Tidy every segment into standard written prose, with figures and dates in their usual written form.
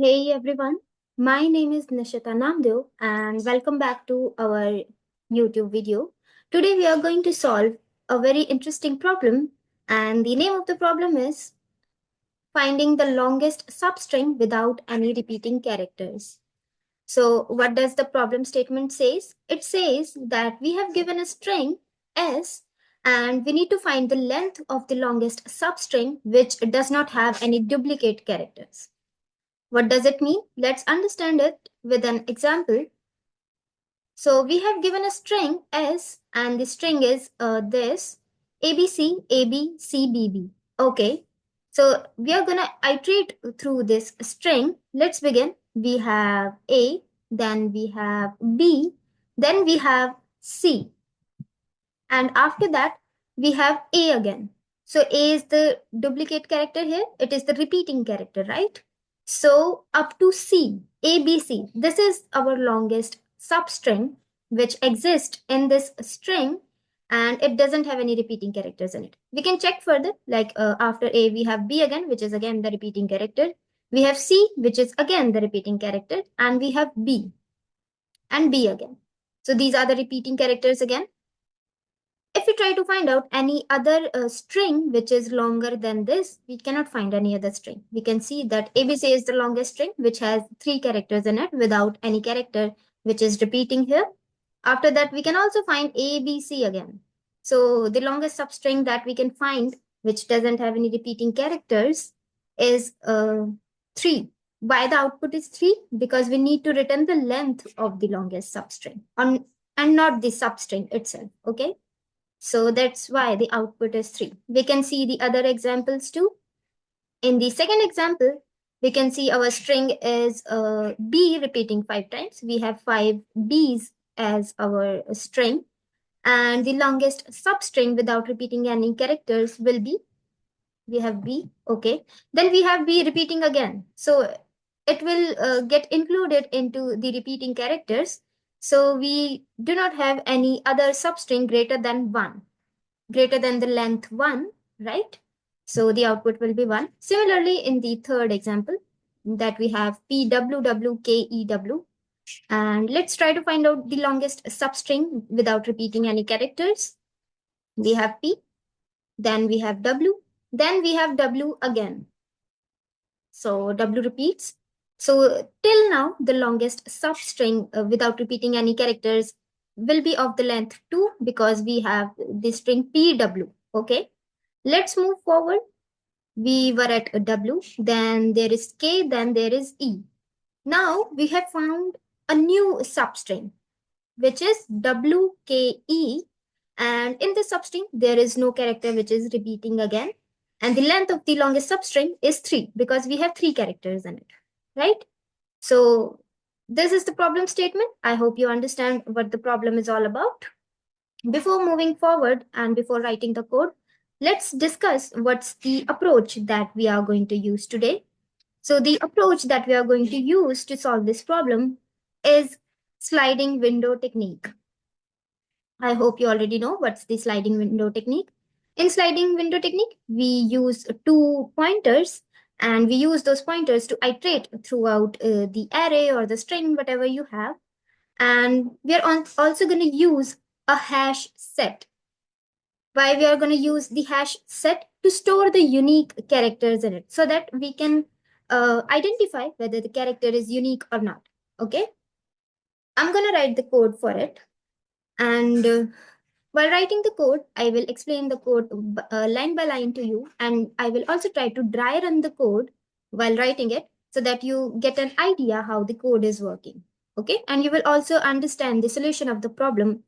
Hey everyone, my name is Nishita Namdev and welcome back to our YouTube video. Today we are going to solve a very interesting problem, and the name of the problem is finding the longest substring without any repeating characters. So what does the problem statement says? It says that we have given a string s and we need to find the length of the longest substring which does not have any duplicate characters. What does it mean? Let's understand it with an example. So we have given a string S and the string is this ABC, AB, C, BB. Okay. So we are going to iterate through this string. Let's begin. We have A, then we have B, then we have C. And after that, we have A again. So A is the duplicate character here. It is the repeating character, right? So up to C, A, B, C. This is our longest substring which exists in this string and it doesn't have any repeating characters in it. We can check further, like after A, we have B again, which is again the repeating character. We have C, which is again the repeating character, and we have B and B again. So these are the repeating characters again. If we try to find out any other string which is longer than this, we cannot find any other string. We can see that ABC is the longest string which has 3 characters in it without any character which is repeating here. After that, we can also find ABC again. So the longest substring that we can find which doesn't have any repeating characters is 3. Why the output is 3? Because we need to return the length of the longest substring and not the substring itself. Okay. So that's why the output is 3. We can see the other examples too. In the second example, we can see our string is B repeating 5 times. We have 5 B's as our string. And the longest substring without repeating any characters will be, we have B, okay. Then we have B repeating again. So it will get included into the repeating characters. So we do not have any other substring greater than 1, greater than the length 1, right? So the output will be 1. Similarly, in the third example, that we have PWWKEW. And let's try to find out the longest substring without repeating any characters. We have P, then we have W, then we have W again. So W repeats. So till now, the longest substring without repeating any characters will be of the length 2 because we have the string PW. Okay. Let's move forward. We were at W, then there is K, then there is E. Now we have found a new substring, which is WKE. And in this substring, there is no character which is repeating again. And the length of the longest substring is 3 because we have 3 characters in it, right? So this is the problem statement. I hope you understand what the problem is all about. Before moving forward and before writing the code, let's discuss what's the approach that we are going to use today. So the approach that we are going to use to solve this problem is sliding window technique. I hope you already know what's the sliding window technique. In sliding window technique, we use 2 pointers and we use those pointers to iterate throughout the array or the string, whatever you have. And we are also going to use a hash set. Why we are going to use the hash set? To store the unique characters in it so that we can identify whether the character is unique or not. Okay. I'm going to write the code for it. And while writing the code, I will explain the code line by line to you. And I will also try to dry run the code while writing it so that you get an idea how the code is working. Okay. And you will also understand the solution of the problem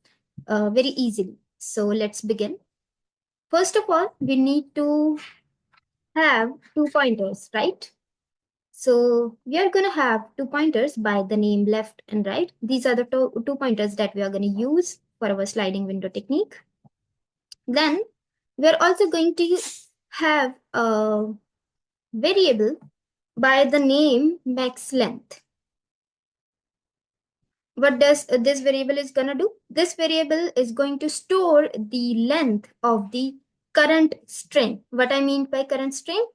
very easily. So let's begin. First of all, we need to have 2 pointers, right? So we are going to have 2 pointers by the name left and right. These are the 2 pointers that we are going to use for our sliding window technique. Then we are also going to have a variable by the name max length. What does this variable is going to do? This variable is going to store the length of the current string. What I mean by current string?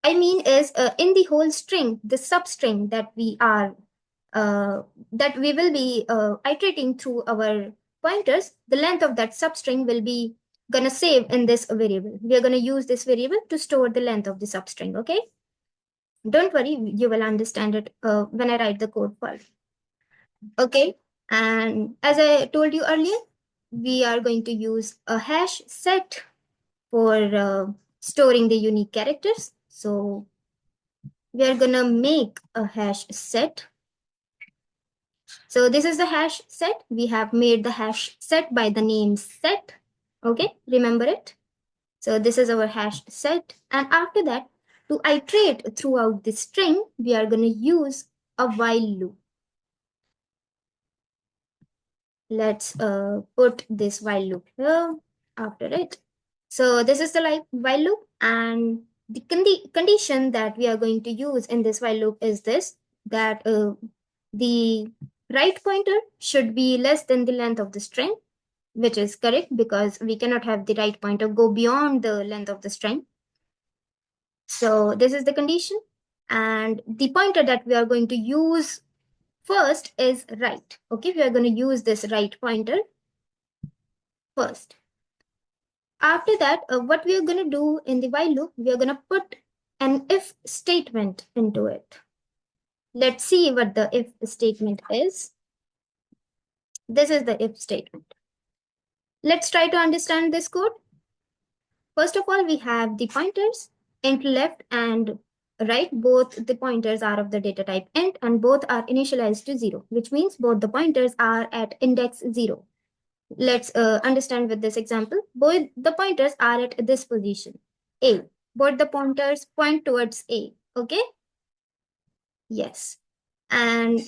I mean is in the whole string, the substring that we are that we will be iterating through our pointers, the length of that substring will be gonna save in this variable. We are gonna use this variable to store the length of the substring. Okay, don't worry, you will understand it when I write the code for it. Okay, and as I told you earlier, we are going to use a hash set for storing the unique characters. So we are gonna make a hash set. So this is the hash set. We have made the hash set by the name set. Okay, remember it. So this is our hash set. And after that, to iterate throughout the string, we are gonna use a while loop. Let's put this while loop here after it. So this is the while loop, and the condition that we are going to use in this while loop is this, that the right pointer should be less than the length of the string, which is correct because we cannot have the right pointer go beyond the length of the string. So this is the condition, and the pointer that we are going to use first is right. Okay, we are going to use this right pointer first. After that, what we are going to do in the while loop, we are going to put an if statement into it. Let's see what the if statement is. This is the if statement. Let's try to understand this code. First of all, we have the pointers, int left and right. Both the pointers are of the data type int and both are initialized to 0, which means both the pointers are at index 0. Let's understand with this example. Both the pointers are at this position, A. Both the pointers point towards A. Okay? Yes. And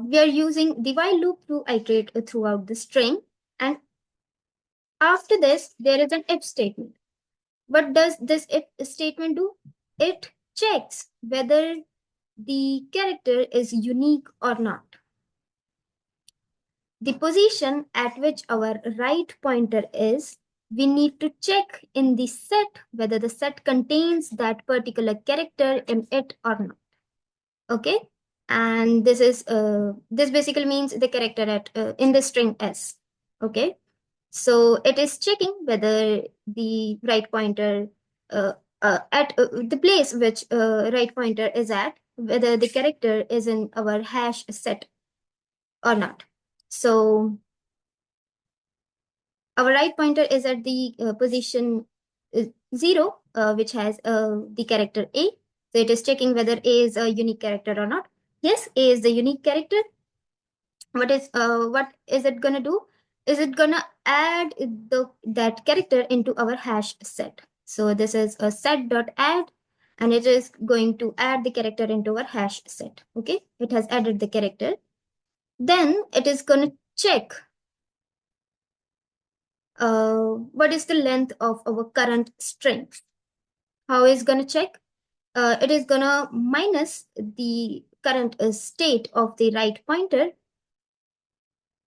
we are using the while loop to iterate throughout the string. And after this, there is an if statement. What does this if statement do? It checks whether the character is unique or not. The position at which our right pointer is, we need to check in the set whether the set contains that particular character in it or not. Okay, and this basically means the character at in the string s. Okay, so it is checking whether the right pointer at the place which right pointer is at, whether the character is in our hash set or not. So our right pointer is at the position 0, which has the character A. So it is checking whether A is a unique character or not. Yes, A is the unique character. What is it gonna do? Is it gonna add that character into our hash set? So this is a set.add, and it is going to add the character into our hash set. Okay, it has added the character. Then it is gonna check what is the length of our current string. How is gonna check? It is gonna minus the current state of the right pointer.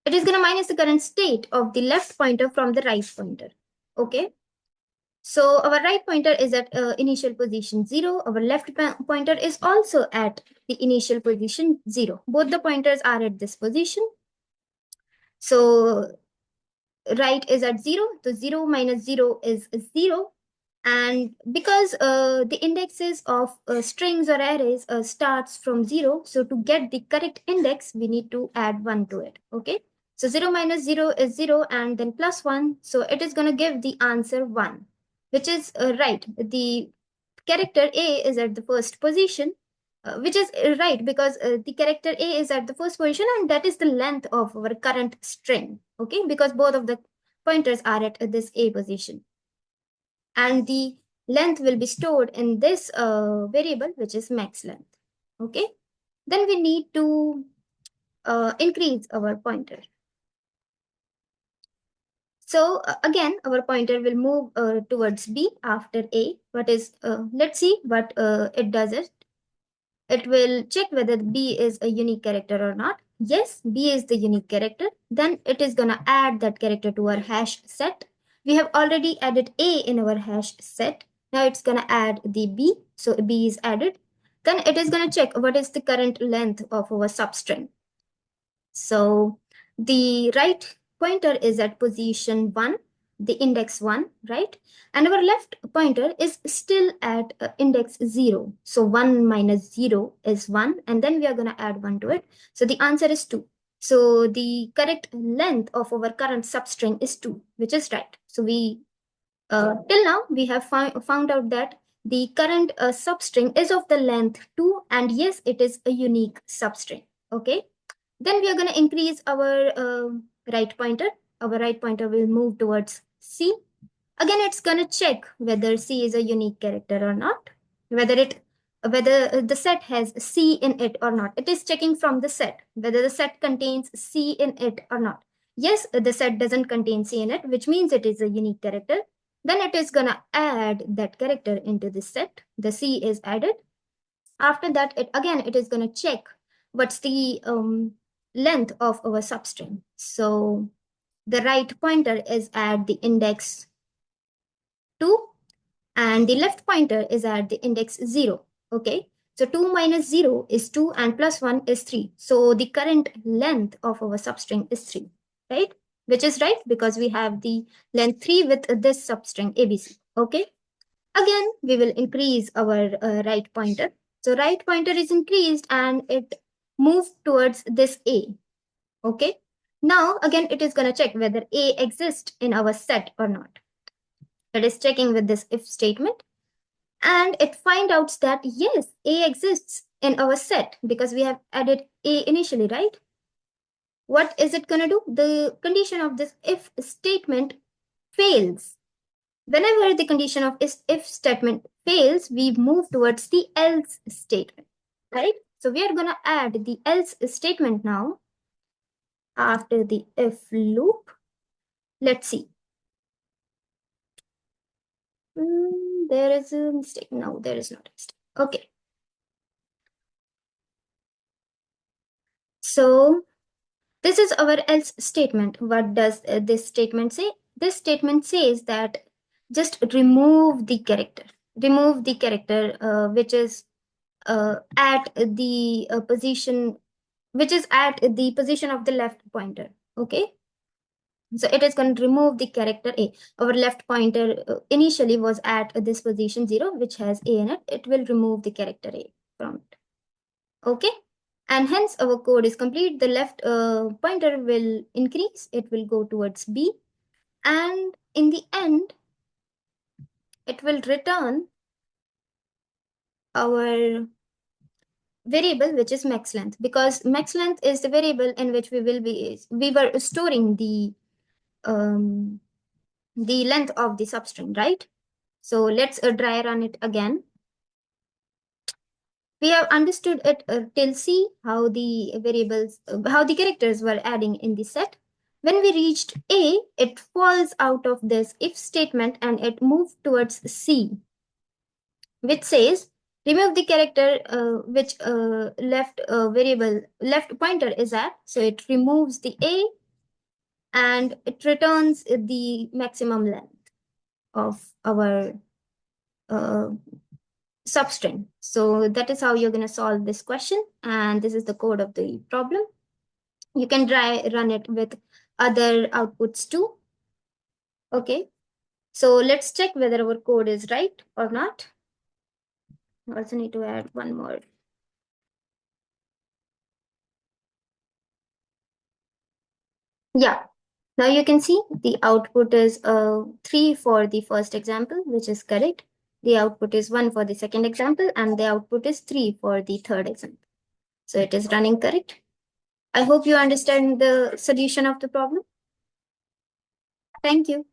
It is gonna minus the current state of the left pointer from the right pointer. Okay. So our right pointer is at initial position 0. Our left pointer is also at the initial position 0. Both the pointers are at this position. So right is at 0. So 0 minus 0 is 0. And because the indexes of strings or arrays starts from 0, so to get the correct index, we need to add 1 to it. Okay. So 0 minus 0 is 0 and then plus 1. So it is going to give the answer 1, which is right. The character A is at the first position, which is right because the character A is at the first position and that is the length of our current string. Okay, because both of the pointers are at this A position. And the length will be stored in this variable, which is max length. Okay, then we need to increase our pointer. So again, our pointer will move towards B after A. What is, let's see what it does it. It will check whether B is a unique character or not. Yes, B is the unique character. Then it is gonna add that character to our hash set. We have already added A in our hash set. Now it's gonna add the B. So B is added. Then it is going to check what is the current length of our substring. So the right pointer is at position 1, the index 1, right? And our left pointer is still at index 0. So 1 minus 0 is 1, and then we are going to add 1 to it. So the answer is 2. So the correct length of our current substring is 2, which is right. So we till now we have found out that the current substring is of the length 2, and yes, it is a unique substring. Okay. Then we are going to increase our right pointer. Our right pointer will move towards C. Again, it's going to check whether C is a unique character or not, whether the set has C in it or not. It is checking from the set whether the set contains C in it or not. Yes, the set doesn't contain C in it, which means it is a unique character. Then it is going to add that character into the set. The C is added. After that, it is going to check what's the length of our substring. So the right pointer is at the index 2, and the left pointer is at the index 0. Okay, so 2 minus 0 is 2, and plus 1 is 3. So the current length of our substring is 3, right? Which is right because we have the length 3 with this substring ABC. Okay, again we will increase our right pointer. So right pointer is increased and it moved towards this A. Okay, now again it is going to check whether A exists in our set or not. It is checking with this if statement, and it finds out that yes, A exists in our set because we have added A initially, right? What is it going to do? The condition of this if statement fails. Whenever the condition of if statement fails, we move towards the else statement, right? So we are going to add the else statement now after the if loop. Let's see. There is a mistake. No, there is not a mistake. Okay. So this is our else statement. What does this statement say? This statement says that just remove the character. Remove the character which is at the position, which is at the position of the left pointer. Okay. So it is going to remove the character A. Our left pointer initially was at this position 0, which has A in it. It will remove the character A from it. Okay. And hence our code is complete. The left pointer will increase. It will go towards B. And in the end, it will return our variable, which is max length, because max length is the variable in which we were storing the length of the substring, right? So let's dry run it again. We have understood it till C, how the variables, how the characters were adding in the set. When we reached A, it falls out of this if statement and it moved towards C, which says remove the character which left pointer is at. So it removes the A and it returns the maximum length of our uh, substring. So that is how you're going to solve this question. And this is the code of the problem. You can run it with other outputs too. Okay. So let's check whether our code is right or not. I also need to add one more. Yeah. Now you can see the output is 3 for the first example, which is correct. The output is 1 for the second example, and the output is 3 for the third example. So it is running correct. I hope you understand the solution of the problem. Thank you.